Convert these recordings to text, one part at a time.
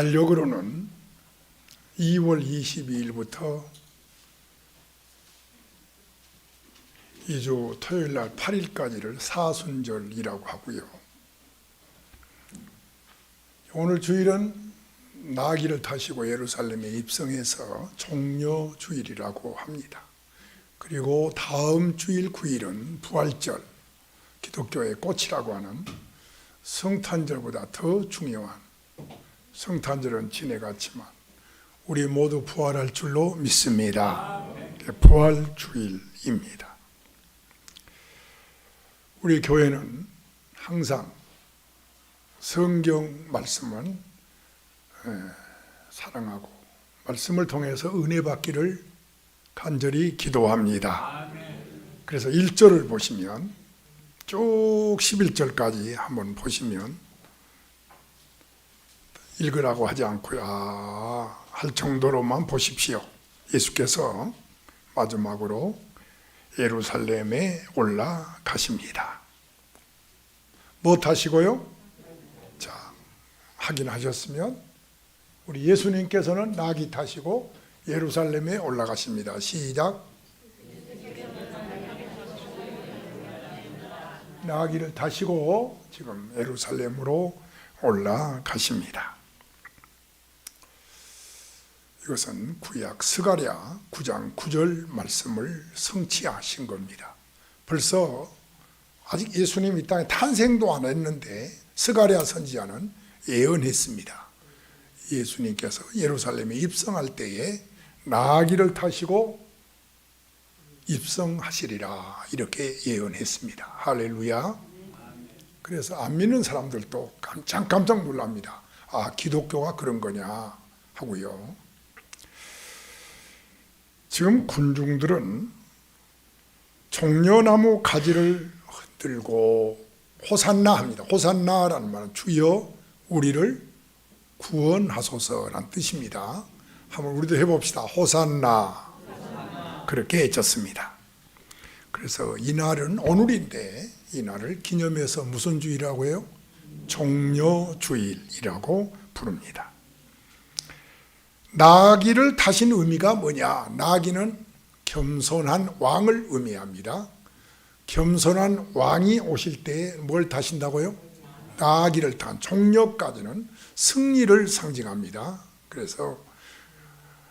달력으로는 2월 22일부터 2주 토요일날 8일까지를 사순절이라고 하고요. 오늘 주일은 나귀를 타시고 예루살렘에 입성해서 종려주일이라고 합니다. 그리고 다음 주일 9일은 부활절, 기독교의 꽃이라고 하는 성탄절보다 더 중요한, 성탄절은 지내갔지만 우리 모두 부활할 줄로 믿습니다. 부활주일입니다. 우리 교회는 항상 성경 말씀은 사랑하고 말씀을 통해서 은혜 받기를 간절히 기도합니다. 그래서 1절을 보시면 쭉 11절까지 한번 보시면 읽으라고 하지 않고요. 할 정도로만 보십시오. 예수께서 마지막으로 예루살렘에 올라가십니다. 뭐 타시고요? 자, 확인하셨으면 우리 예수님께서는 나귀 타시고 예루살렘에 올라가십니다. 시작. 나귀를 타시고 지금 예루살렘으로 올라가십니다. 이것은 구약 스가랴 9장 9절 말씀을 성취하신 겁니다. 벌써 아직 예수님 이 땅에 탄생도 안 했는데 스가랴 선지자는 예언했습니다. 예수님께서 예루살렘에 입성할 때에 나귀를 타시고 입성하시리라 이렇게 예언했습니다. 할렐루야. 그래서 안 믿는 사람들도 깜짝 놀랍니다. 아, 기독교가 그런 거냐 하고요. 지금 군중들은 종려나무 가지를 흔들고 호산나 합니다. 호산나라는 말은 주여 우리를 구원하소서라는 뜻입니다. 한번 우리도 해봅시다. 호산나. 그렇게 외쳤습니다. 그래서 이날은 오늘인데 이날을 기념해서 무슨 주일이라고 해요? 종려주일이라고 부릅니다. 나귀를 타신 의미가 뭐냐? 나귀는 겸손한 왕을 의미합니다. 겸손한 왕이 오실 때 뭘 타신다고요? 나귀를 탄 종려까지는 승리를 상징합니다. 그래서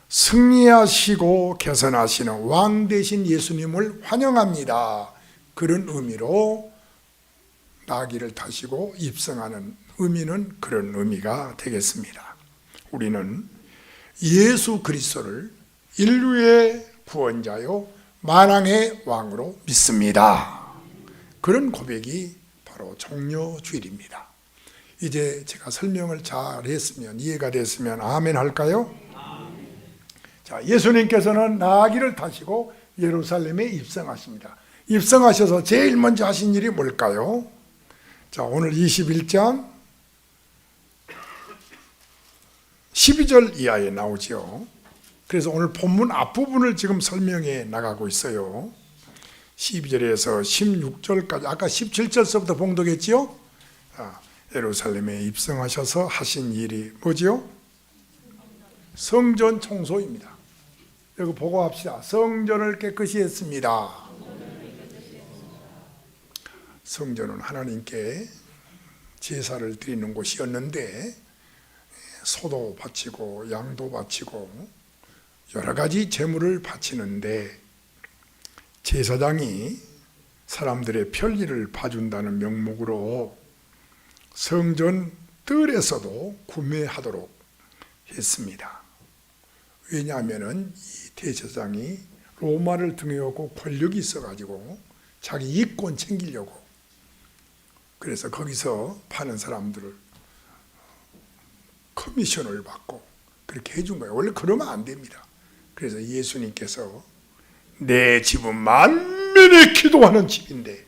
승리하시고 개선하시는 왕 되신 예수님을 환영합니다. 그런 의미로 나귀를 타시고 입성하는 의미는 그런 의미가 되겠습니다. 우리는 예수 그리스도를 인류의 구원자요 만왕의 왕으로 믿습니다. 그런 고백이 바로 종려주일입니다. 이제 제가 설명을 잘 했으면, 이해가 됐으면 아멘 할까요? 자, 예수님께서는 나귀를 타시고 예루살렘에 입성하십니다. 입성하셔서 제일 먼저 하신 일이 뭘까요? 자, 오늘 21장 12절 이하에 나오죠. 그래서 오늘 본문 앞부분을 지금 설명해 나가고 있어요. 12절에서 16절까지, 아까 17절서부터 봉독했지요? 예루살렘에 입성하셔서 하신 일이 뭐지요? 성전 청소입니다. 여기 보고 합시다. 성전을 깨끗이 했습니다. 성전은 하나님께 제사를 드리는 곳이었는데 소도 바치고 양도 바치고 여러 가지 제물을 바치는데 제사장이 사람들의 편리를 봐준다는 명목으로 성전 뜰에서도 구매하도록 했습니다. 왜냐하면 이 대제사장이 로마를 등에 업고 권력이 있어가지고 자기 이권 챙기려고, 그래서 거기서 파는 사람들을 커미션을 받고 그렇게 해준 거예요. 원래 그러면 안 됩니다. 그래서 예수님께서 내 집은 만민이 기도하는 집인데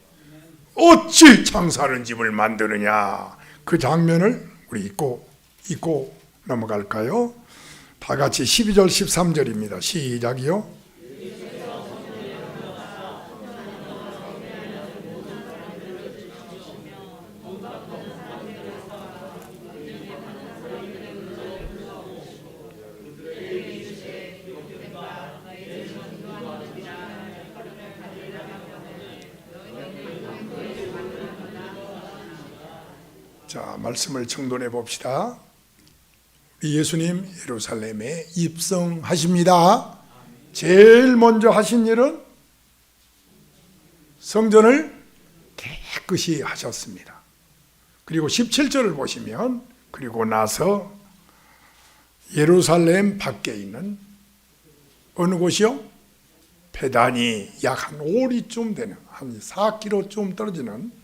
어찌 장사하는 집을 만드느냐, 그 장면을 우리 잊고 넘어갈까요? 다 같이 12절 13절입니다. 시작이요. 자, 말씀을 정돈해 봅시다. 우리 예수님 예루살렘에 입성하십니다. 제일 먼저 하신 일은 성전을 깨끗이 하셨습니다. 그리고 17절을 보시면 그리고 나서 예루살렘 밖에 있는 어느 곳이요? 베단이 약 한 5리쯤 되는 한 4km쯤 떨어지는,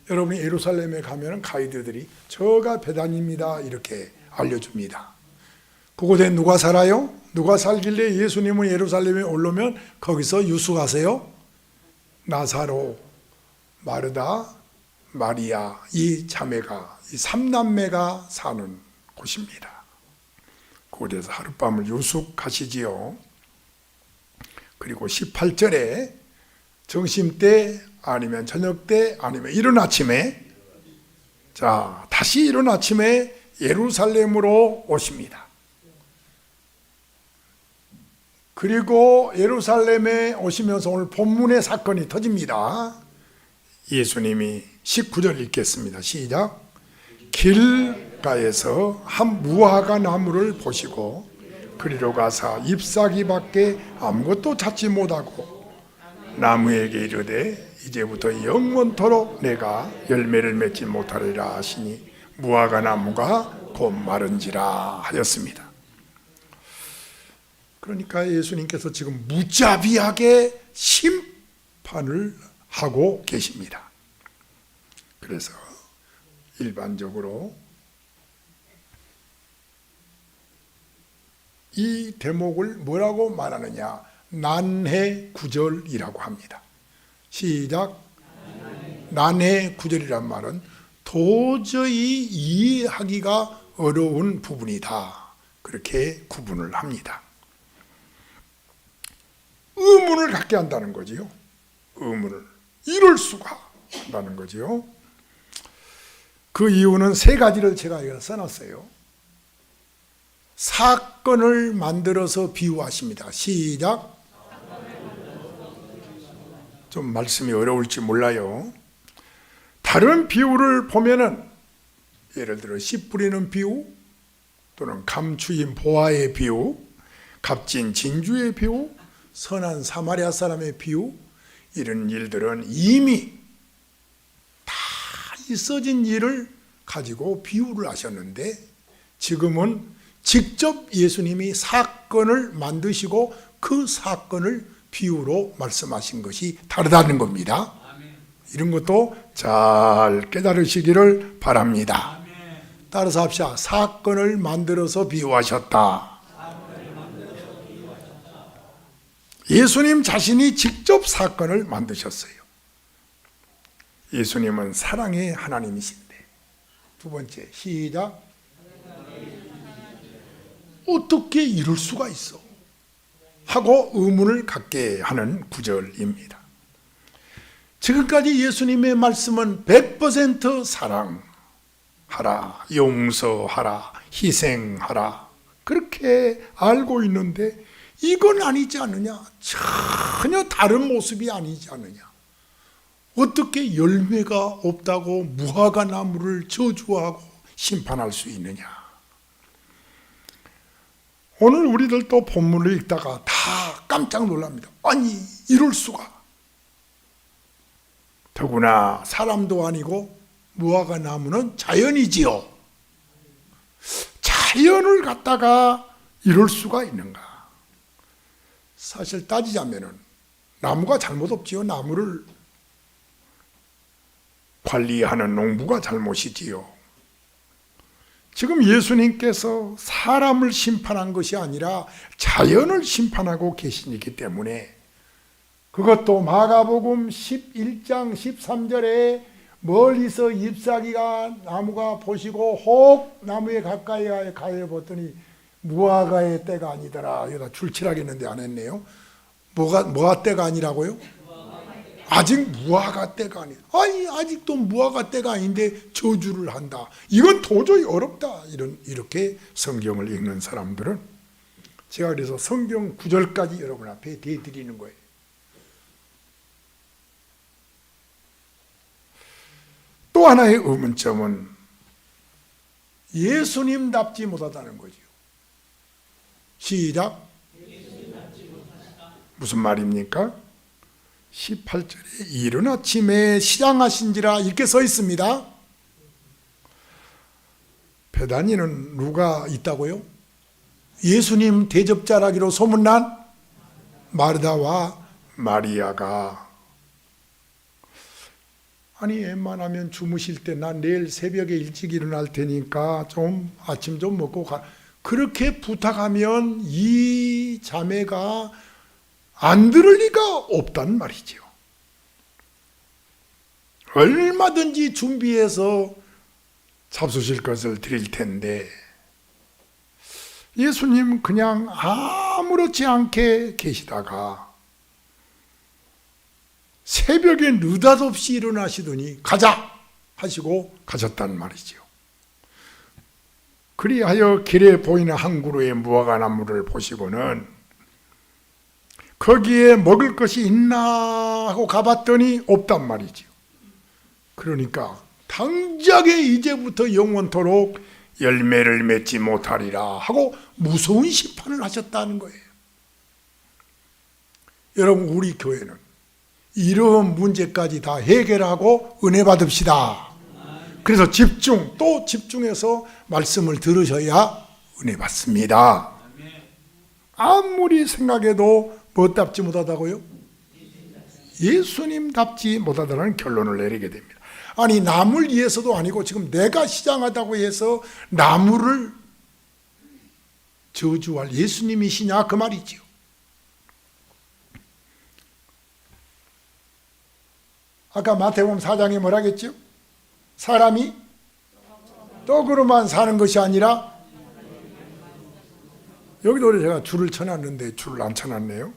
여러분이 예루살렘에 가면 가이드들이 저가 베단입니다 이렇게 알려줍니다. 그곳에 누가 살아요? 누가 살길래 예수님은 예루살렘에 오르면 거기서 유숙하세요? 나사로, 마르다, 마리아 이 자매가, 이 3남매가 사는 곳입니다. 그곳에서 하룻밤을 유숙하시지요. 그리고 18절에 점심때 아니면 저녁때 아니면 이른 아침에, 자, 다시 이른 아침에 예루살렘으로 오십니다. 그리고 예루살렘에 오시면서 오늘 본문의 사건이 터집니다. 예수님이 19절 읽겠습니다. 시작. 길가에서 한 무화과 나무를 보시고 그리로 가사 잎사귀밖에 아무것도 찾지 못하고 나무에게 이르되 이제부터 영원토록 내가 열매를 맺지 못하리라 하시니 무화과 나무가 곧 마른지라 하였습니다. 그러니까 예수님께서 지금 무자비하게 심판을 하고 계십니다. 그래서 일반적으로 이 대목을 뭐라고 말하느냐? 난해구절이라고 합니다. 시작. 난해구절이란 말은 도저히 이해하기가 어려운 부분이다, 그렇게 구분을 합니다. 의문을 갖게 한다는 거지요. 의문을, 이럴 수가 한다는 거지요. 그 이유는 세 가지를 제가 여기 써놨어요. 사건을 만들어서 비유하십니다. 시작. 좀 말씀이 어려울지 몰라요. 다른 비유를 보면은 예를 들어 씨 뿌리는 비유, 또는 감추인 보아의 비유, 값진 진주의 비유, 선한 사마리아 사람의 비유, 이런 일들은 이미 다 있어진 일을 가지고 비유를 하셨는데, 지금은 직접 예수님이 사건을 만드시고 그 사건을 비유로 말씀하신 것이 다르다는 겁니다. 이런 것도 잘 깨달으시기를 바랍니다. 따라서 합시다. 사건을 만들어서 비유하셨다. 예수님 자신이 직접 사건을 만드셨어요. 예수님은 사랑의 하나님이신데. 두 번째, 시작. 어떻게 이럴 수가 있어? 하고 의문을 갖게 하는 구절입니다. 지금까지 예수님의 말씀은 100% 사랑하라, 용서하라, 희생하라, 그렇게 알고 있는데 이건 아니지 않느냐? 전혀 다른 모습이 아니지 않느냐? 어떻게 열매가 없다고 무화과 나무를 저주하고 심판할 수 있느냐? 오늘 우리들도 본문을 읽다가 다 깜짝 놀랍니다. 아니, 이럴 수가. 더구나 사람도 아니고 무화과 나무는 자연이지요. 자연을 갖다가 이럴 수가 있는가? 사실 따지자면은 나무가 잘못 없지요. 나무를 관리하는 농부가 잘못이지요. 지금 예수님께서 사람을 심판한 것이 아니라 자연을 심판하고 계시기 때문에, 그것도 마가복음 11장 13절에 멀리서 잎사귀가 나무가 보시고 혹 나무에 가까이 가해 보더니 무화과의 때가 아니더라. 여기다 출칠하겠는데 안 했네요. 뭐가 때가 아니라고요? 아직 무화과 때가 아니. 아니, 아직도 무화과 때가 아닌데 저주를 한다. 이건 도저히 어렵다. 이렇게 성경을 읽는 사람들은, 제가 그래서 성경 구절까지 여러분 앞에 대드리는 거예요. 또 하나의 의문점은 예수님답지 못하다는 거죠. 시작. 무슨 말입니까? 18절에 이른 아침에 시장하신지라 이렇게 써 있습니다. 베다니는 누가 있다고요? 예수님 대접자라기로 소문난 마르다와 마리아가. 아니 웬만하면 주무실 때 난 내일 새벽에 일찍 일어날 테니까 좀 아침 좀 먹고 가, 그렇게 부탁하면 이 자매가 안 들을 리가 없단 말이죠. 얼마든지 준비해서 잡수실 것을 드릴 텐데 예수님 그냥 아무렇지 않게 계시다가 새벽에 느닷없이 일어나시더니 가자 하시고 가셨단 말이죠. 그리하여 길에 보이는 한 그루의 무화과 나무를 보시고는 거기에 먹을 것이 있나 하고 가봤더니 없단 말이죠. 그러니까 당장에 이제부터 영원토록 열매를 맺지 못하리라 하고 무서운 심판을 하셨다는 거예요. 여러분, 우리 교회는 이런 문제까지 다 해결하고 은혜 받읍시다. 그래서 집중, 또 집중해서 말씀을 들으셔야 은혜 받습니다. 아무리 생각해도 뭐답지 못하다고요? 예수님답지 못하다는 결론을 내리게 됩니다. 아니 남을 위해서도 아니고 지금 내가 시장하다고 해서 나무를 저주할 예수님이시냐 그 말이죠. 아까 마태복음 4장에 뭐라 했죠? 사람이 떡으로만 사는 것이 아니라, 여기도 제가 줄을 쳐놨는데 줄을 안 쳐놨네요.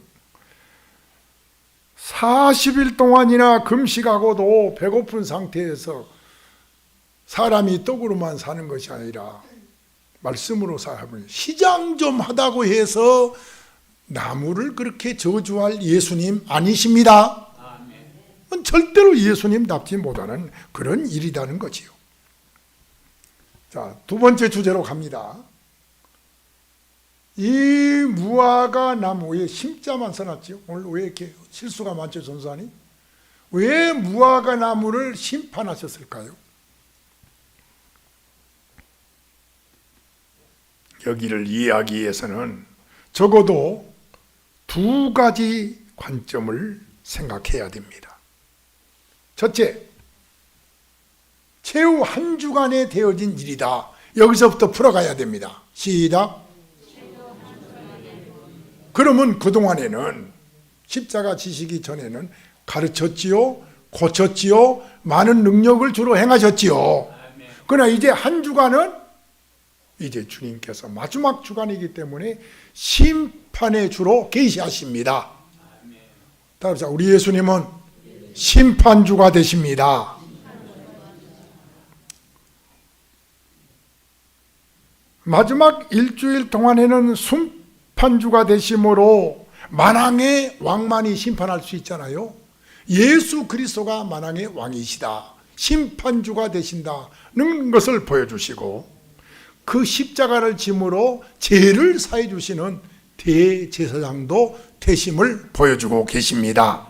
40일 동안이나 금식하고도 배고픈 상태에서 사람이 떡으로만 사는 것이 아니라 말씀으로 살아보니 시장 좀 하다고 해서 나무를 그렇게 저주할 예수님 아니십니다. 절대로 예수님답지 못하는 그런 일이라는 거지요. 자, 두 번째 주제로 갑니다. 이 무화과 나무에 심자만 써놨지요. 오늘 왜 이렇게 실수가 많죠, 전사님? 왜 무화과 나무를 심판하셨을까요? 여기를 이해하기 위해서는 적어도 두 가지 관점을 생각해야 됩니다. 첫째, 최후 한 주간에 되어진 일이다. 여기서부터 풀어가야 됩니다. 시작. 그러면 그동안에는 십자가 지시기 전에는 가르쳤지요, 고쳤지요, 많은 능력을 주로 행하셨지요. 그러나 이제 한 주간은 이제 주님께서 마지막 주간이기 때문에 심판의 주로 계시하십니다. 따라서 우리 예수님은 심판주가 되십니다. 마지막 일주일 동안에는 심판주가 되심으로 만왕의 왕만이 심판할 수 있잖아요. 예수 그리스도가 만왕의 왕이시다, 심판주가 되신다는 것을 보여주시고, 그 십자가를 짐으로 죄를 사해 주시는 대제사장도 되심을 보여주고 계십니다.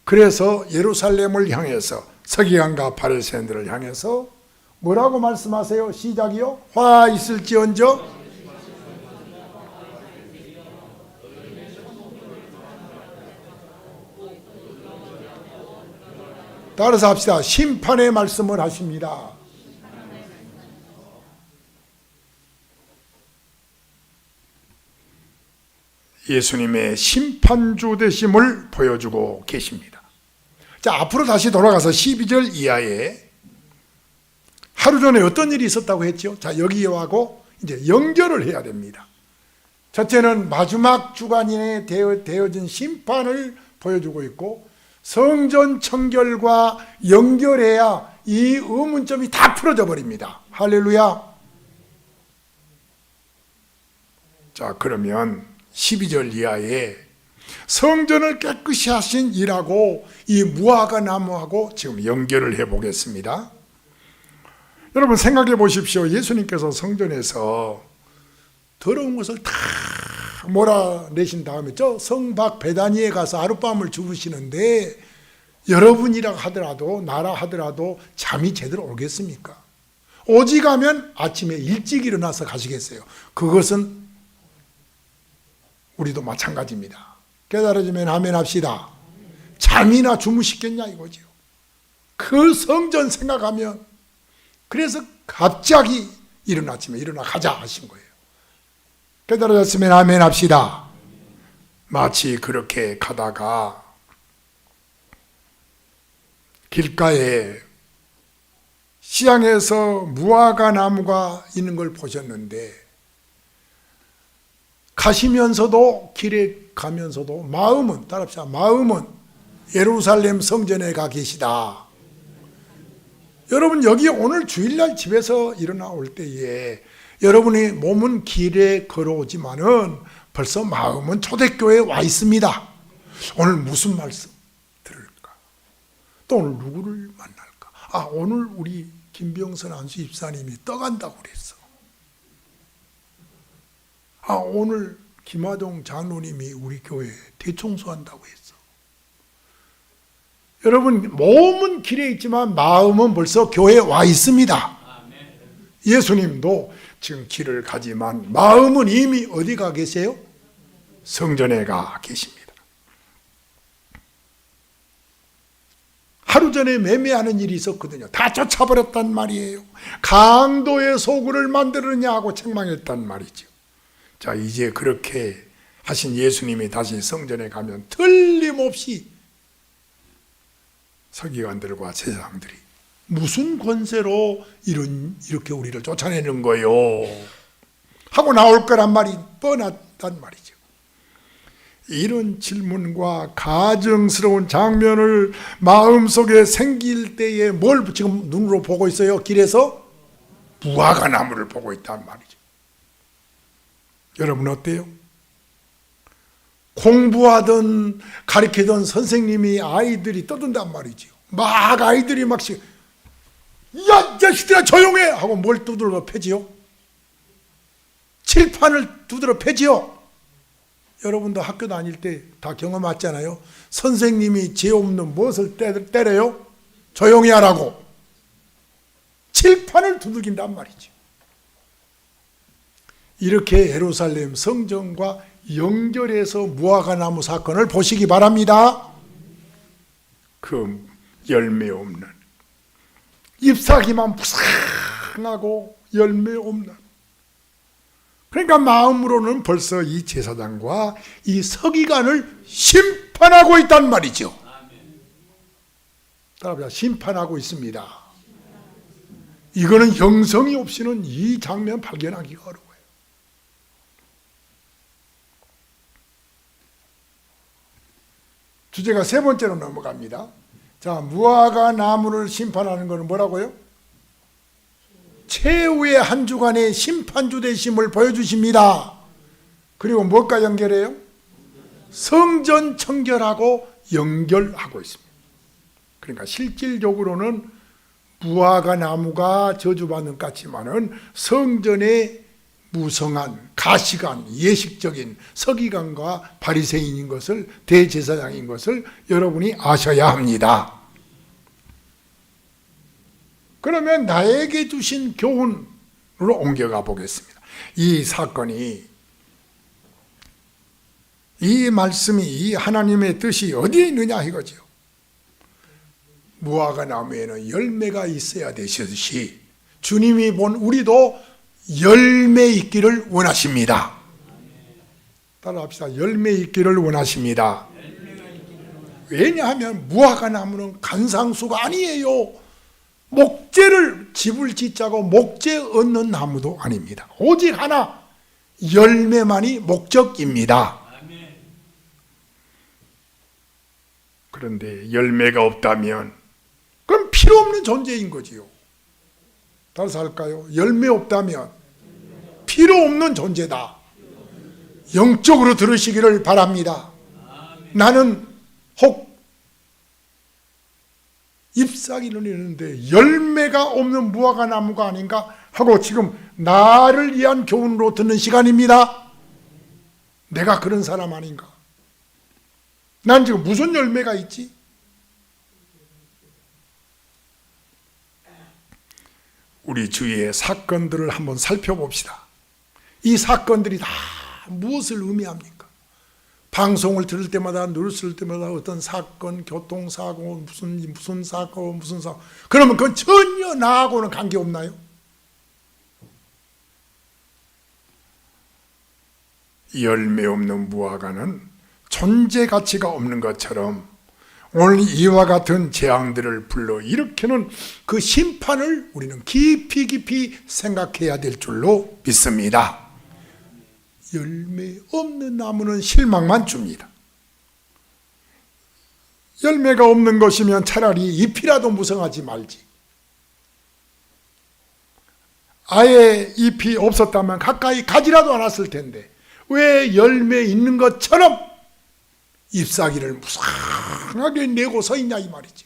그래서 예루살렘을 향해서 서기관과 바리새인들을 향해서 뭐라고 말씀하세요? 시작이요. 화 있을지언정 따라서 합시다. 심판의 말씀을 하십니다. 예수님의 심판주 되심을 보여주고 계십니다. 자, 앞으로 다시 돌아가서 12절 이하에 하루 전에 어떤 일이 있었다고 했죠? 자, 여기하고 이제 연결을 해야 됩니다. 첫째는 마지막 주간에 되어진 심판을 보여주고 있고, 성전 청결과 연결해야 이 의문점이 다 풀어져 버립니다. 할렐루야. 자, 그러면 12절 이하에 성전을 깨끗이 하신 일하고 이 무화과 나무하고 지금 연결을 해 보겠습니다. 여러분 생각해 보십시오. 예수님께서 성전에서 더러운 것을 다 몰아내신 다음에 저 성박 베다니에 가서 하룻밤을 주무시는데 여러분이라 하더라도 나라 하더라도 잠이 제대로 오겠습니까? 오직하면 아침에 일찍 일어나서 가시겠어요? 그것은 우리도 마찬가지입니다. 깨달아지면 아멘 합시다. 잠이나 주무시겠냐 이거죠. 그 성전 생각하면 그래서 갑자기 이른 아침에 일어나 가자 하신 거예요. 깨달아졌으면 아멘 합시다. 마치 그렇게 가다가 길가에 시장에서 무화과 나무가 있는 걸 보셨는데 가시면서도 길에 가면서도 마음은 따라합시다. 마음은 예루살렘 성전에 가 계시다. 여러분 여기 오늘 주일날 집에서 일어나 올 때에 여러분의 몸은 길에 걸어오지만은 벌써 마음은 초대교회에 와 있습니다. 오늘 무슨 말씀 들을까? 또 오늘 누구를 만날까? 오늘 우리 김병선 안수 집사님이 떠간다고 그랬어. 오늘 김하동 장로님이 우리 교회 대청소한다고 했어. 여러분 몸은 길에 있지만 마음은 벌써 교회에 와 있습니다. 예수님도 지금 길을 가지만 마음은 이미 어디 가 계세요? 성전에 가 계십니다. 하루 전에 매매하는 일이 있었거든요. 다 쫓아버렸단 말이에요. 강도의 소굴을 만들었냐 하고 책망했단 말이죠. 자, 이제 그렇게 하신 예수님이 다시 성전에 가면 틀림없이 서기관들과 제사장들이 무슨 권세로 이렇게 우리를 쫓아내는 거요? 하고 나올 거란 말이 뻔하단 말이죠. 이런 질문과 가증스러운 장면을 마음속에 생길 때에 뭘 지금 눈으로 보고 있어요? 길에서 무화과 나무를 보고 있단 말이죠. 여러분 어때요? 공부하던 가르치던 선생님이 아이들이 떠든단 말이죠. 막 아이들이 막 야, 자식들아 조용해! 하고 뭘 두드려 패지요? 칠판을 두드려 패지요? 여러분도 학교 다닐 때 다 경험하잖아요. 선생님이 죄 없는 무엇을 때려요? 조용히 하라고. 칠판을 두들긴단 말이죠. 이렇게 예루살렘 성전과 연결해서 무화과 나무 사건을 보시기 바랍니다. 그 열매 없는, 잎사귀만 푸상하고 열매 없는, 그러니까 마음으로는 벌써 이 제사장과 이 서기관을 심판하고 있단 말이죠. 따라합시다. 심판하고 있습니다. 이거는 영성이 없이는 이 장면 발견하기가 어려워요. 주제가 세 번째로 넘어갑니다. 자, 무화과 나무를 심판하는 것은 뭐라고요? 최후의 한 주간의 심판주 되심을 보여주십니다. 그리고 무엇과 연결해요? 성전 청결하고 연결하고 있습니다. 그러니까 실질적으로는 무화과 나무가 저주받는 것 같지만은 성전의 무성한 가시관, 예식적인 서기관과 바리새인인 것을, 대제사장인 것을 여러분이 아셔야 합니다. 그러면 나에게 주신 교훈으로 옮겨가 보겠습니다. 이 사건이, 이 말씀이, 이 하나님의 뜻이 어디에 있느냐 이거죠. 무화과 나무에는 열매가 있어야 되듯이 주님이 본 우리도 열매 있기를 원하십니다. 따라합시다. 열매 있기를 원하십니다. 왜냐하면 무화과 나무는 간상수가 아니에요. 목재를, 집을 짓자고 목재 얻는 나무도 아닙니다. 오직 하나, 열매만이 목적입니다. 그런데 열매가 없다면 그럼 필요 없는 존재인 거지요. 따라서 할까요? 열매 없다면 필요 없는 존재다. 영적으로 들으시기를 바랍니다. 나는 혹 잎사귀는 있는데 열매가 없는 무화과 나무가 아닌가 하고 지금 나를 위한 교훈으로 듣는 시간입니다. 내가 그런 사람 아닌가? 난 지금 무슨 열매가 있지? 우리 주위의 사건들을 한번 살펴봅시다. 이 사건들이 다 무엇을 의미합니까? 방송을 들을 때마다, 뉴스를 때마다 어떤 사건, 교통사고, 무슨 사고. 그러면 그건 전혀 나하고는 관계없나요? 열매 없는 무화과는 존재 가치가 없는 것처럼 오늘 이와 같은 재앙들을 불러일으키는 그 심판을 우리는 깊이 생각해야 될 줄로 믿습니다. 열매 없는 나무는 실망만 줍니다. 열매가 없는 것이면 차라리 잎이라도 무성하지 말지. 아예 잎이 없었다면 가까이 가지라도 않았을 텐데 왜 열매 있는 것처럼 잎사귀를 무성하게 내고 서 있냐 이 말이죠.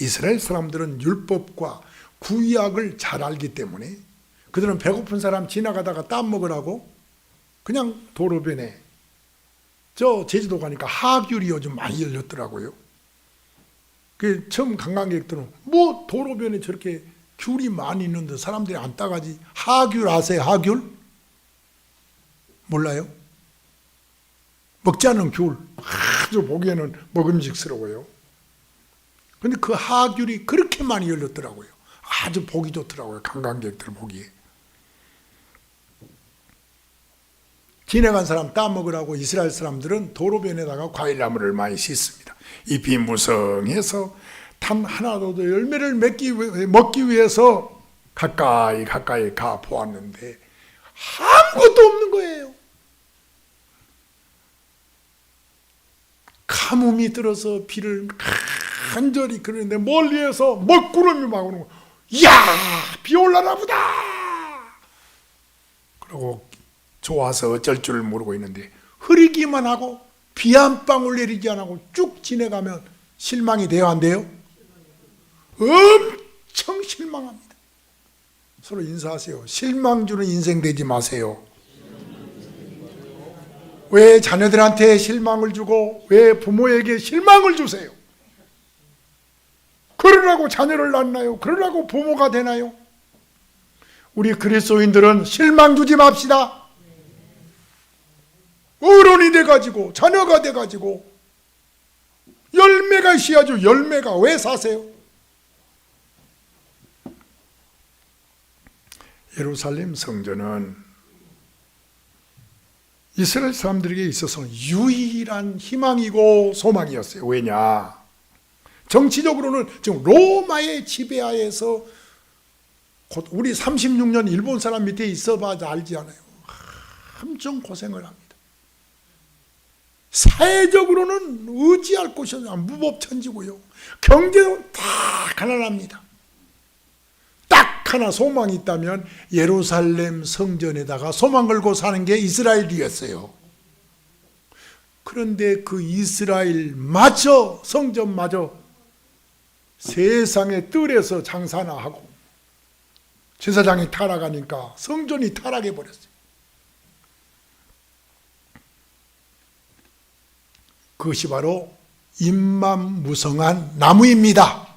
이스라엘 사람들은 율법과 구약을 잘 알기 때문에 그들은 배고픈 사람 지나가다가 땀 먹으라고 그냥 도로변에, 저 제주도 가니까 하귤이 요즘 많이 열렸더라고요. 그 처음 관광객들은 뭐 도로변에 저렇게 귤이 많이 있는데 사람들이 안 따가지. 하귤 아세요? 하귤? 몰라요? 먹지 않는 귤, 아주 보기에는 먹음직스러워요. 근데 그 하귤이 그렇게 많이 열렸더라고요. 아주 보기 좋더라고요, 관광객들 보기에. 지나간 사람 따먹으라고 이스라엘 사람들은 도로변에다가 과일나무를 많이 씻습니다. 잎이 무성해서 단 하나도 더 열매를 먹기 위해서 가까이 가 보았는데 아무것도 없는 거예요. 가뭄이 들어서 비를 간절히 그러는데 멀리에서 먹구름이 막 오는 거예요. 이야, 비 올라나 보다. 그러고 좋아서 어쩔 줄 모르고 있는데 흐리기만 하고 비 한 방울 내리지 않고 쭉 지나가면 실망이 돼요, 안 돼요? 엄청 실망합니다. 서로 인사하세요. 실망 주는 인생 되지 마세요. 왜 자녀들한테 실망을 주고 왜 부모에게 실망을 주세요? 그러라고 자녀를 낳나요? 그러라고 부모가 되나요? 우리 그리스도인들은 실망 주지 맙시다. 어른이 돼가지고 자녀가 돼가지고 열매가 있어야죠. 열매가. 왜 사세요? 예루살렘 성전은 이스라엘 사람들에게 있어서는 유일한 희망이고 소망이었어요. 왜냐? 정치적으로는 지금 로마의 지배하에서 곧 우리 36년 일본 사람 밑에 있어봐야 알지 않아요. 엄청 고생을 합니다. 사회적으로는 의지할 곳이 없어요. 무법천지고요. 경제는 다 가난합니다. 딱 하나 소망이 있다면 예루살렘 성전에다가 소망 걸고 사는 게 이스라엘이었어요. 그런데 그 이스라엘마저, 성전마저 세상의 뜰에서 장사나 하고 제사장이 타락하니까 성전이 타락해버렸어요. 그것이 바로 임만무성한 나무입니다.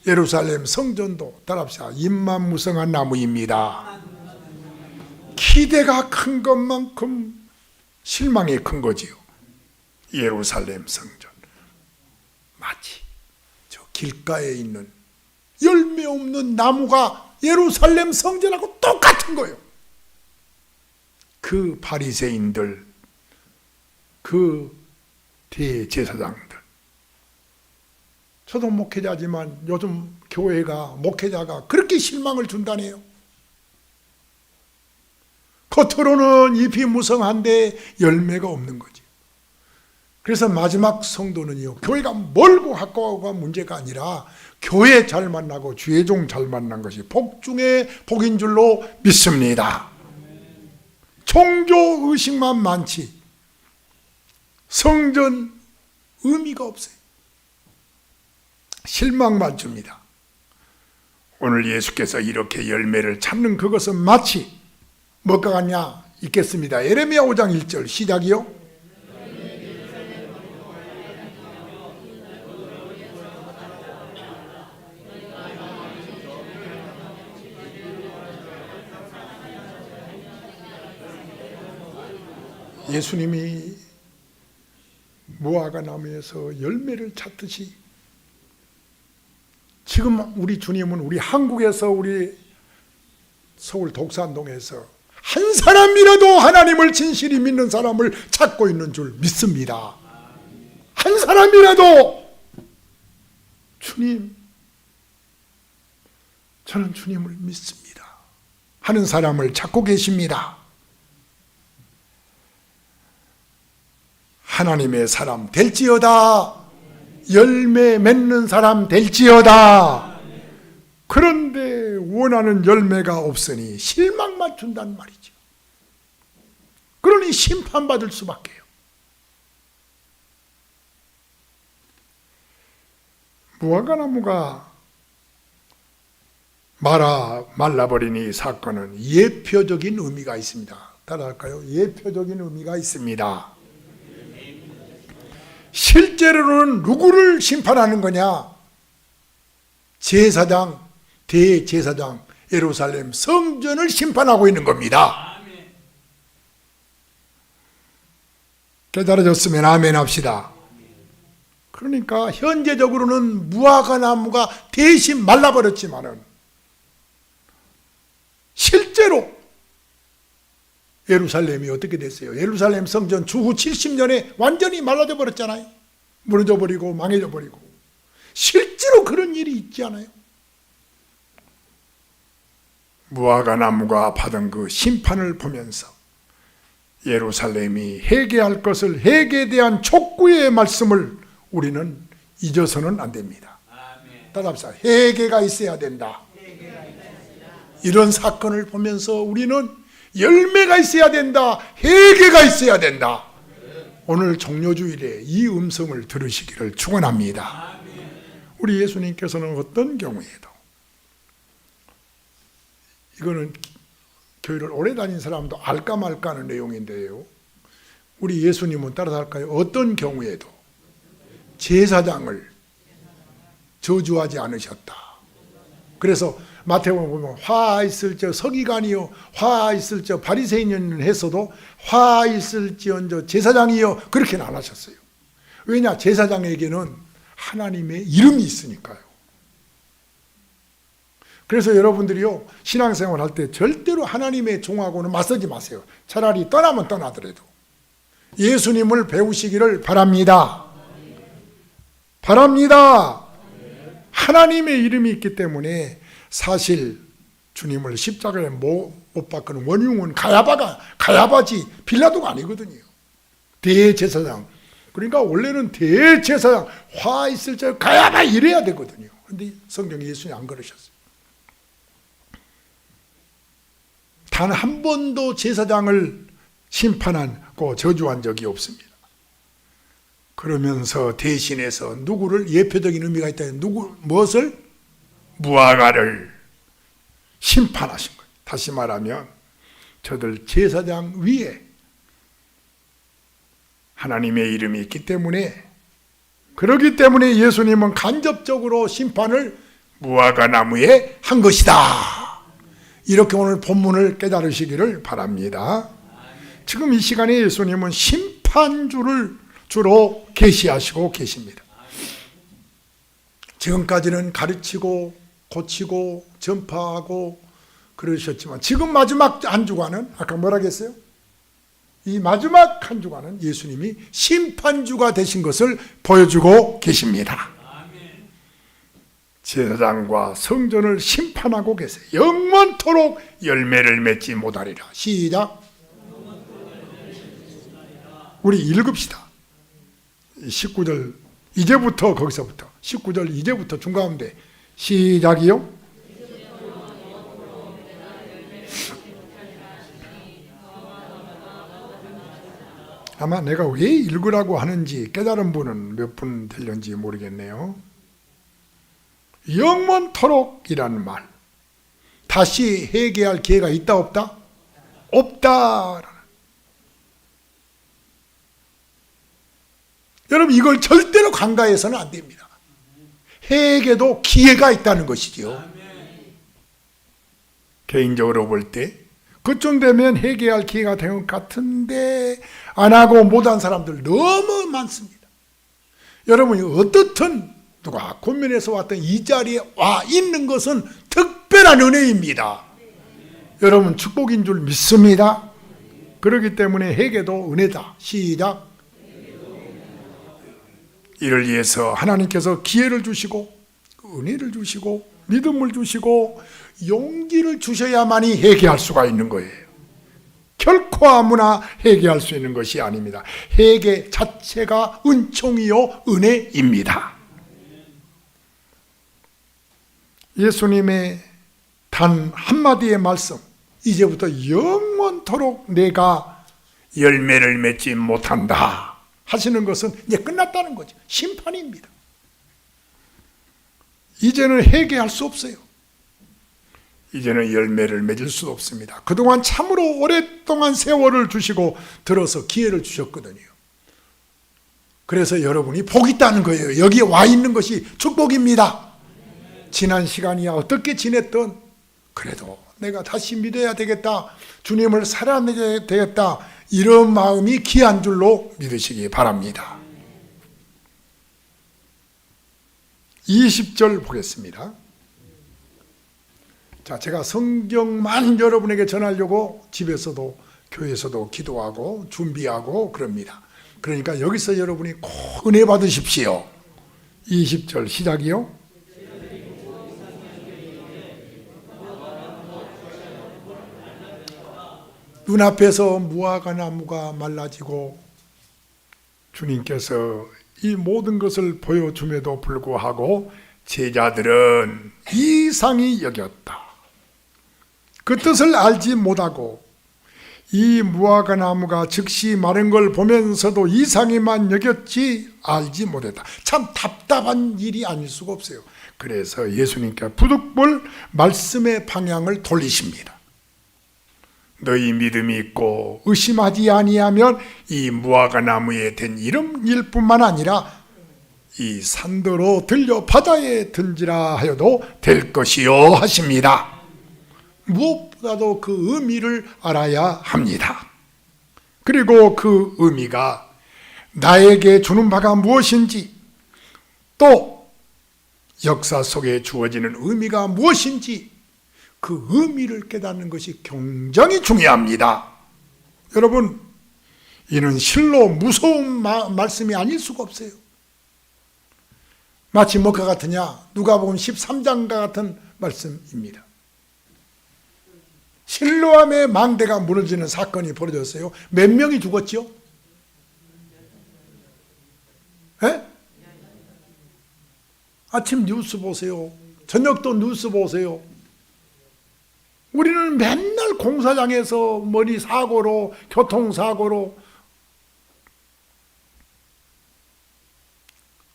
예루살렘 성전도 따라합시다. 임만무성한 나무입니다. 기대가 큰 것만큼 실망이 큰 거지요. 예루살렘 성전 마치 저 길가에 있는 열매 없는 나무가 예루살렘 성전하고 똑같은 거예요. 그 바리새인들, 그 대제사장들, 저도 목회자지만 요즘 교회가, 목회자가 그렇게 실망을 준다네요. 겉으로는 잎이 무성한데 열매가 없는 거지. 그래서 마지막 성도는요, 교회가 멀고 가까워가 문제가 아니라 교회 잘 만나고 주의 종 잘 만난 것이 복 중에 복인 줄로 믿습니다. 종교 의식만 많지 성전 의미가 없어요. 실망만 줍니다. 오늘 예수께서 이렇게 열매를 찾는 그것은 마치 뭐가 같냐 읽겠습니다. 예레미야 5장 1절 시작이요. 예수님이 무화과 나무에서 열매를 찾듯이 지금 우리 주님은 우리 한국에서 우리 서울 독산동에서 한 사람이라도 하나님을 진실히 믿는 사람을 찾고 있는 줄 믿습니다. 한 사람이라도 주님, 저는 주님을 믿습니다 하는 사람을 찾고 계십니다. 하나님의 사람 될지어다. 열매 맺는 사람 될지어다. 그런데 원하는 열매가 없으니 실망만 준단 말이죠. 그러니 심판받을 수밖에요. 무화과나무가 말라버린 이 사건은 예표적인 의미가 있습니다. 따라할까요? 예표적인 의미가 있습니다. 실제로는 누구를 심판하는 거냐? 제사장, 대제사장, 예루살렘 성전을 심판하고 있는 겁니다. 깨달아졌으면 아멘 합시다. 그러니까 현재적으로는 무화과 나무가 대신 말라버렸지만은 실제로 예루살렘이 어떻게 됐어요? 예루살렘 성전 주후 70년에 완전히 말라져 버렸잖아요. 무너져 버리고 망해져 버리고. 실제로 그런 일이 있지 않아요? 무화과 나무가 받은 그 심판을 보면서 예루살렘이 회개할 것을, 회개에 대한 촉구의 말씀을 우리는 잊어서는 안 됩니다. 따라합시다. 회개가 있어야 된다. 이런 사건을 보면서 우리는 열매가 있어야 된다. 회개가 있어야 된다. 오늘 종료주일에 이 음성을 들으시기를 축원합니다. 우리 예수님께서는 어떤 경우에도, 이거는 교회를 오래 다닌 사람도 알까 말까 하는 내용인데요, 우리 예수님은 따라서 할까요? 어떤 경우에도 제사장을 저주하지 않으셨다. 그래서 마태복음 보면 화 있을 저 서기관이요, 화 있을 저 바리새인은 했어도 화 있을지언저 제사장이요, 그렇게는 안 하셨어요. 왜냐? 제사장에게는 하나님의 이름이 있으니까요. 그래서 여러분들이요, 신앙생활 할 때 절대로 하나님의 종하고는 맞서지 마세요. 차라리 떠나면 떠나더라도 예수님을 배우시기를 바랍니다. 바랍니다. 하나님의 이름이 있기 때문에 사실 주님을 십자가에 못 박은 원흉은 가야바지 빌라도가 아니거든요. 대제사장. 그러니까 원래는 대제사장, 화 있을 적 가야바 이래야 되거든요. 그런데 성경에 예수님이 안 그러셨어요. 단 한 번도 제사장을 심판하고 저주한 적이 없습니다. 그러면서 대신해서 누구를, 예표적인 의미가 있다. 무엇을? 무화과를 심판하신 거예요. 다시 말하면 저들 제사장 위에 하나님의 이름이 있기 때문에, 그렇기 때문에 예수님은 간접적으로 심판을 무화과 나무에 한 것이다. 이렇게 오늘 본문을 깨달으시기를 바랍니다. 지금 이 시간에 예수님은 심판주를 주로 계시하시고 계십니다. 지금까지는 가르치고 고치고 전파하고 그러셨지만 지금 마지막 한 주간은 아까 뭐라 했어요? 이 마지막 한 주간은 예수님이 심판주가 되신 것을 보여주고 계십니다. 제사장과 성전을 심판하고 계세요. 영원토록 열매를 맺지 못하리라. 시작. 우리 읽읍시다. 19절 이제부터, 거기서부터 19절 이제부터 중가운데 시작이요. 아마 내가 왜 읽으라고 하는지 깨달은 분은 몇 분 될는지 모르겠네요. 영원토록이라는 말. 다시 회개할 기회가 있다 없다? 없다. 여러분, 이걸 절대로 간과해서는 안 됩니다. 회개도 기회가 있다는 것이죠. 개인적으로 볼 때 그쯤 되면 회개할 기회가 된 것 같은데 안 하고 못한 사람들 너무 많습니다. 여러분이 어떻든 누가 고민해서 왔던 이 자리에 와 있는 것은 특별한 은혜입니다. 여러분, 축복인 줄 믿습니다. 그렇기 때문에 회개도 은혜다. 시작. 이를 위해서 하나님께서 기회를 주시고 은혜를 주시고 믿음을 주시고 용기를 주셔야만이 회개할 수가 있는 거예요. 결코 아무나 회개할 수 있는 것이 아닙니다. 회개 자체가 은총이요 은혜입니다. 예수님의 단 한마디의 말씀, 이제부터 영원토록 내가 열매를 맺지 못한다 하시는 것은 이제 끝났다는 거죠. 심판입니다. 이제는 회개할 수 없어요. 이제는 열매를 맺을 수 없습니다. 그동안 참으로 오랫동안 세월을 주시고 들어서 기회를 주셨거든요. 그래서 여러분이 복이 있다는 거예요. 여기에 와 있는 것이 축복입니다. 지난 시간이야 어떻게 지냈던, 그래도 내가 다시 믿어야 되겠다, 주님을 사랑해야 되겠다, 이런 마음이 귀한 줄로 믿으시기 바랍니다. 20절 보겠습니다. 자, 제가 성경만 여러분에게 전하려고 집에서도 교회에서도 기도하고 준비하고 그럽니다. 그러니까 여기서 여러분이 꼭 은혜 받으십시오. 20절 시작이요. 눈앞에서 무화과 나무가 말라지고 주님께서 이 모든 것을 보여줌에도 불구하고 제자들은 이상히 여겼다. 그 뜻을 알지 못하고 이 무화과 나무가 즉시 마른 걸 보면서도 이상히만 여겼지 알지 못했다. 참 답답한 일이 아닐 수가 없어요. 그래서 예수님께 부득불 말씀의 방향을 돌리십니다. 너희 믿음이 있고 의심하지 아니하면 이 무화과 나무에 된 이름 뿐만 아니라 이 산더러 들려 바다에 던지라 하여도 될 것이요 하십니다. 무엇보다도 그 의미를 알아야 합니다. 그리고 그 의미가 나에게 주는 바가 무엇인지, 또 역사 속에 주어지는 의미가 무엇인지, 그 의미를 깨닫는 것이 굉장히 중요합니다. 여러분, 이는 실로 무서운 말씀이 아닐 수가 없어요. 마치 뭐가 같으냐, 누가복음 13장과 같은 말씀입니다. 실로암의 망대가 무너지는 사건이 벌어졌어요. 몇 명이 죽었죠? 에? 아침 뉴스 보세요. 저녁도 뉴스 보세요. 우리는 맨날 공사장에서 머리 사고로, 교통사고로.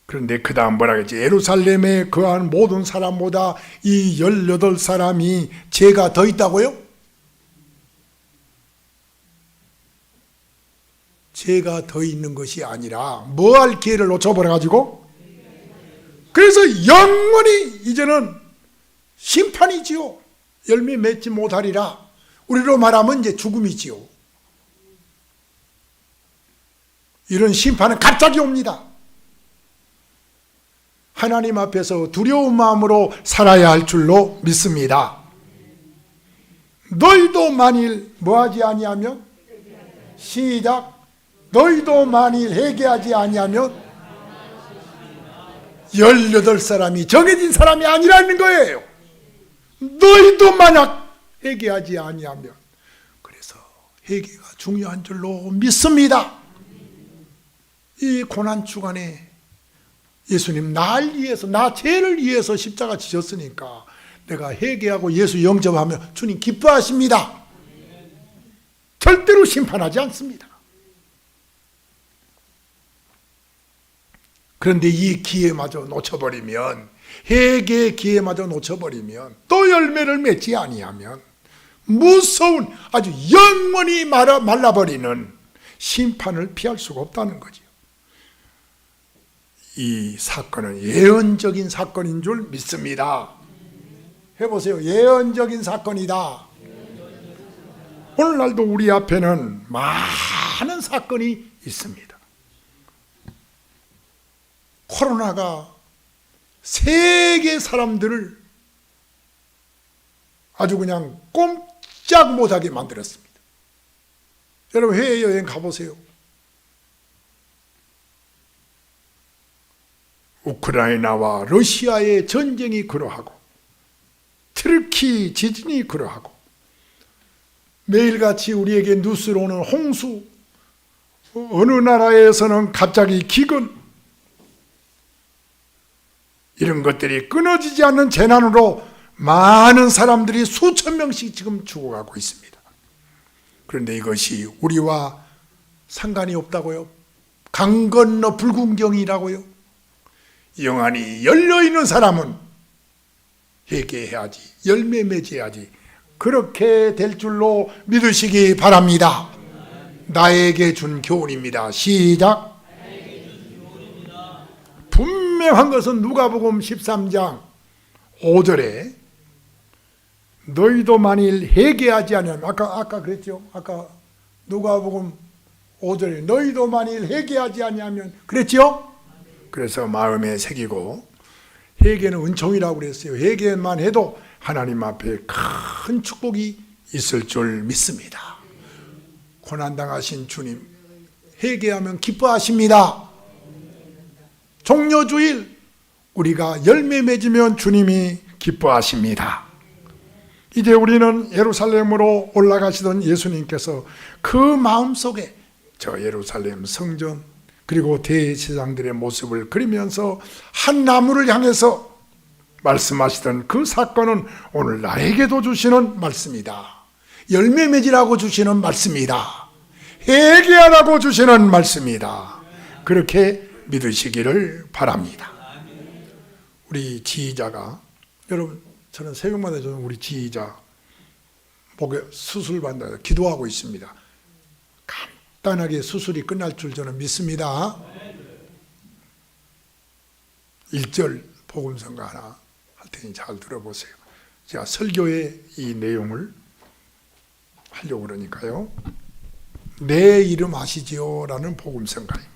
그런데 그 다음 뭐라 그랬지? 예루살렘에 거한 모든 사람보다 이 18사람이 죄가 더 있다고요? 죄가 더 있는 것이 아니라 뭐 할 기회를 놓쳐버려가지고, 그래서 영원히 이제는 심판이지요. 열매 맺지 못하리라. 우리로 말하면 이제 죽음이지요. 이런 심판은 갑자기 옵니다. 하나님 앞에서 두려운 마음으로 살아야 할 줄로 믿습니다. 너희도 만일 뭐하지 아니하면, 시작. 너희도 만일 회개하지 아니하면 18사람이 정해진 사람이 아니라는 거예요. 너희도 만약 회개하지 아니하면. 그래서 회개가 중요한 줄로 믿습니다. 이 고난 주간에 예수님 날 위해서, 나 죄를 위해서 십자가 지셨으니까 내가 회개하고 예수 영접하면 주님 기뻐하십니다. 절대로 심판하지 않습니다. 그런데 이 기회마저 놓쳐버리면 회개의 기회마저 놓쳐버리면, 또 열매를 맺지 아니하면 무서운 아주 영원히 말라버리는 심판을 피할 수가 없다는 거죠. 이 사건은 예언적인 사건인 줄 믿습니다. 해보세요. 예언적인 사건이다. 오늘날도 우리 앞에는 많은 사건이 있습니다. 코로나가 세계 사람들을 아주 그냥 꼼짝 못하게 만들었습니다. 여러분 해외여행 가보세요. 우크라이나와 러시아의 전쟁이 그러하고, 터키 지진이 그러하고, 매일같이 우리에게 뉴스로 오는 홍수, 어느 나라에서는 갑자기 기근, 이런 것들이 끊어지지 않는 재난으로 많은 사람들이 수천 명씩 지금 죽어가고 있습니다. 그런데 이것이 우리와 상관이 없다고요? 강 건너 불군경이라고요? 영안이 열려있는 사람은 회개해야지, 열매 맺어야지, 그렇게 될 줄로 믿으시기 바랍니다. 나에게 준 교훈입니다. 시작. 분명한 것은 누가복음 13장 5절에 너희도 만일 회개하지 않으면, 아까 그랬죠? 아까 누가복음 5절에 너희도 만일 회개하지 아니하면 그랬죠? 그래서 마음에 새기고, 회개는 은총이라고 그랬어요. 회개만 해도 하나님 앞에 큰 축복이 있을 줄 믿습니다. 고난당하신 주님, 회개하면 기뻐하십니다. 종려주일 우리가 열매 맺으면 주님이 기뻐하십니다. 이제 우리는 예루살렘으로 올라가시던 예수님께서 그 마음속에 저 예루살렘 성전 그리고 대제사장들의 모습을 그리면서 한 나무를 향해서 말씀하시던 그 사건은 오늘 나에게도 주시는 말씀이다. 열매 맺으라고 주시는 말씀이다. 회개하라고 주시는 말씀이다. 그렇게 믿으시기를 바랍니다. 우리 지휘자가, 여러분 저는 새벽마다 저는 우리 지휘자 목에 수술 받는다 기도하고 있습니다. 간단하게 수술이 끝날 줄 저는 믿습니다. 1절 복음성가 하나 할 테니 잘 들어보세요. 제가 설교의 이 내용을 하려고 그러니까요. 내 이름 아시지요? 라는 복음성가입니다.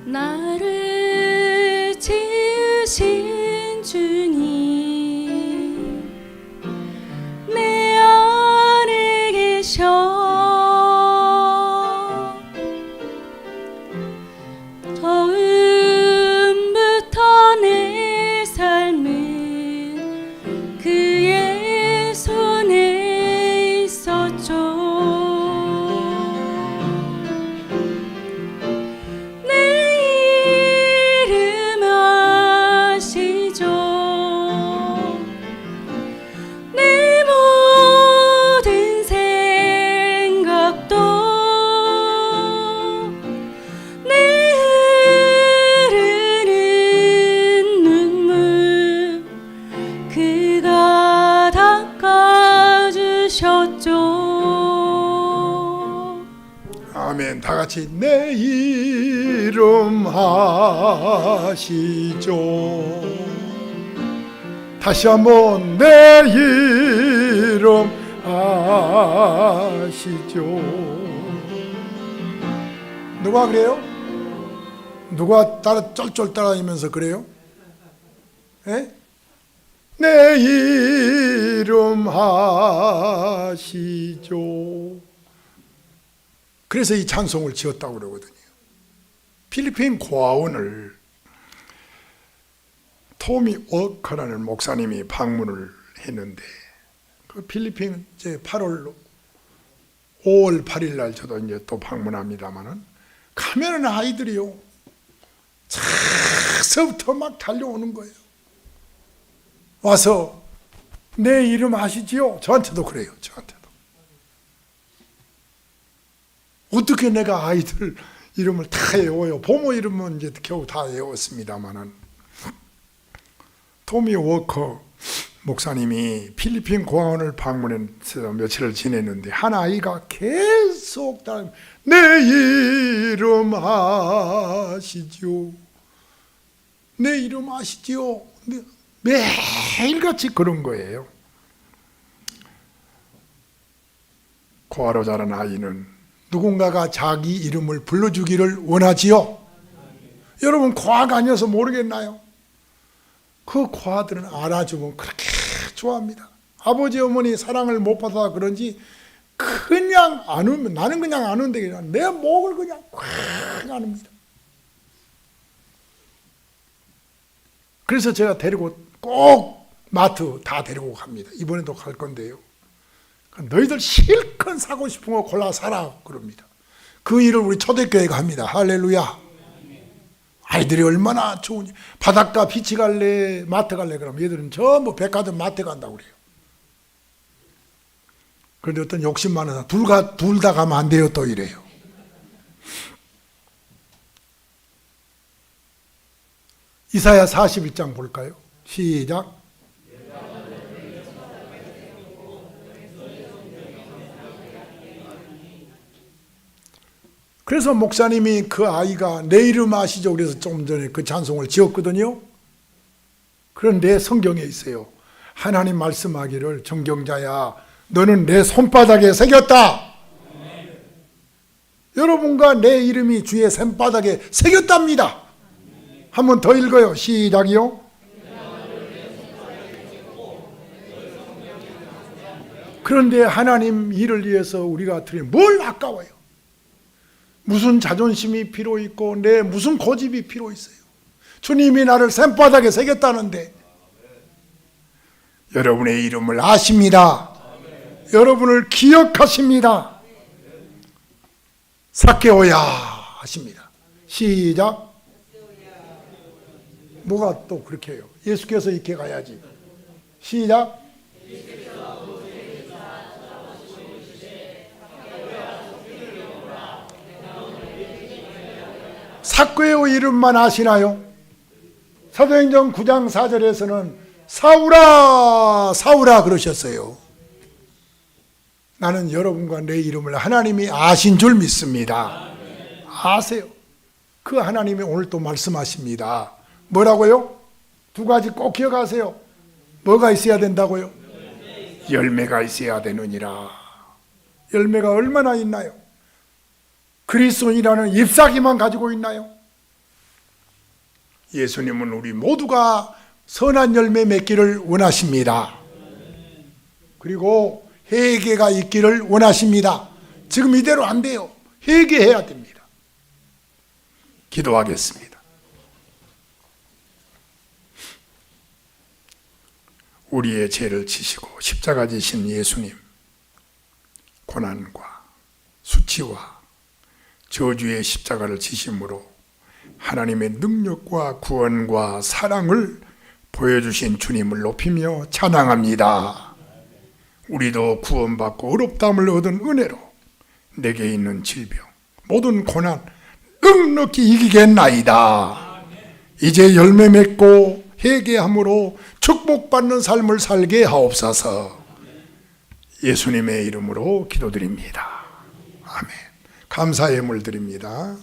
나를 지으신 주님 내 안에 계셔 처음부터 내 삶은 그의 손에 있었죠. 아멘. 다 같이 내 이름 아시죠? 다시 한번 내 이름 아시죠? 누가 그래요? 누가 따라 쫄쫄 따라다니면서 그래요? 에? 내 이름 아시죠? 그래서 이 찬송을 지었다고 그러거든요. 필리핀 고아원을 토미 워커라는 목사님이 방문을 했는데, 그 필리핀 이제 5월 8일 날 저도 이제 또 방문합니다만은, 가면은 아이들이요, 참 거기서부터 막 달려오는 거예요. 와서 내 이름 아시지요? 저한테도 그래요. 저한테도. 어떻게 내가 아이들 이름을 다 외워요. 부모 이름은 이제 겨우 다 외웠습니다만은. 토미 워커 목사님이 필리핀 고아원을 방문해서 며칠을 지냈는데 한 아이가 계속 내 이름 아시지요? 내 이름 아시지요? 매일같이 그런 거예요. 고아로 자란 아이는 누군가가 자기 이름을 불러주기를 원하지요? 여러분 고아가 아니어서 모르겠나요? 그 고아들은 알아주면 그렇게 좋아합니다. 아버지 어머니 사랑을 못 받아서 그런지 그냥 안 울면, 나는 그냥 안 우는데 그냥 내 목을 그냥 콱 안읍니다. 그래서 제가 데리고 꼭 마트 다 데리고 갑니다. 이번에도 갈 건데요. 너희들 실컷 사고 싶은 거 골라 사라 그럽니다. 그 일을 우리 초대교회가 합니다. 할렐루야. 아이들이 얼마나 좋으니. 바닷가 비치 갈래, 마트 갈래 그러면 얘들은 전부 백화점 마트 간다고 그래요. 그런데 어떤 욕심 많아서 둘 다 가면 안 돼요 또 이래요. 이사야 41장 볼까요? 시작. 그래서 목사님이 그 아이가 내 이름 아시죠? 그래서 좀 전에 그 찬송을 지었거든요. 그런데 성경에 있어요. 하나님 말씀하기를 정경자야 너는 내 손바닥에 새겼다. 여러분과 내 이름이 주의 손바닥에 새겼답니다. 한 번 더 읽어요. 시작이요. 그런데 하나님 일을 위해서 우리가 드리는 뭘 아까워요. 무슨 자존심이 필요 있고 내 무슨 고집이 필요 있어요. 주님이 나를 손바닥에 새겼다는데 여러분의 이름을 아십니다. 여러분을 기억하십니다. 삭개오야 하십니다. 시작. 뭐가 또 그렇게 해요? 예수께서 이렇게 가야지. 시작. 삭개오 이름만 아시나요? 사도행전 9장 4절에서는 사울아 사울아 그러셨어요. 나는 여러분과 내 이름을 하나님이 아신 줄 믿습니다. 아세요? 그 하나님이 오늘 또 말씀하십니다. 뭐라고요? 두 가지 꼭 기억하세요. 뭐가 있어야 된다고요? 열매가 있어야 되느니라. 열매가 얼마나 있나요? 그리스도인이라는 잎사귀만 가지고 있나요? 예수님은 우리 모두가 선한 열매 맺기를 원하십니다. 그리고 회개가 있기를 원하십니다. 지금 이대로 안 돼요. 회개해야 됩니다. 기도하겠습니다. 우리의 죄를 지시고 십자가 지신 예수님, 고난과 수치와 저주의 십자가를 지심으로 하나님의 능력과 구원과 사랑을 보여주신 주님을 높이며 찬양합니다. 우리도 구원받고 의롭다함을 얻은 은혜로 내게 있는 질병, 모든 고난 넉넉히 이기겠나이다. 이제 열매 맺고 회개함으로 축복받는 삶을 살게 하옵소서. 예수님의 이름으로 기도드립니다. 아멘. 감사의 예물 드립니다.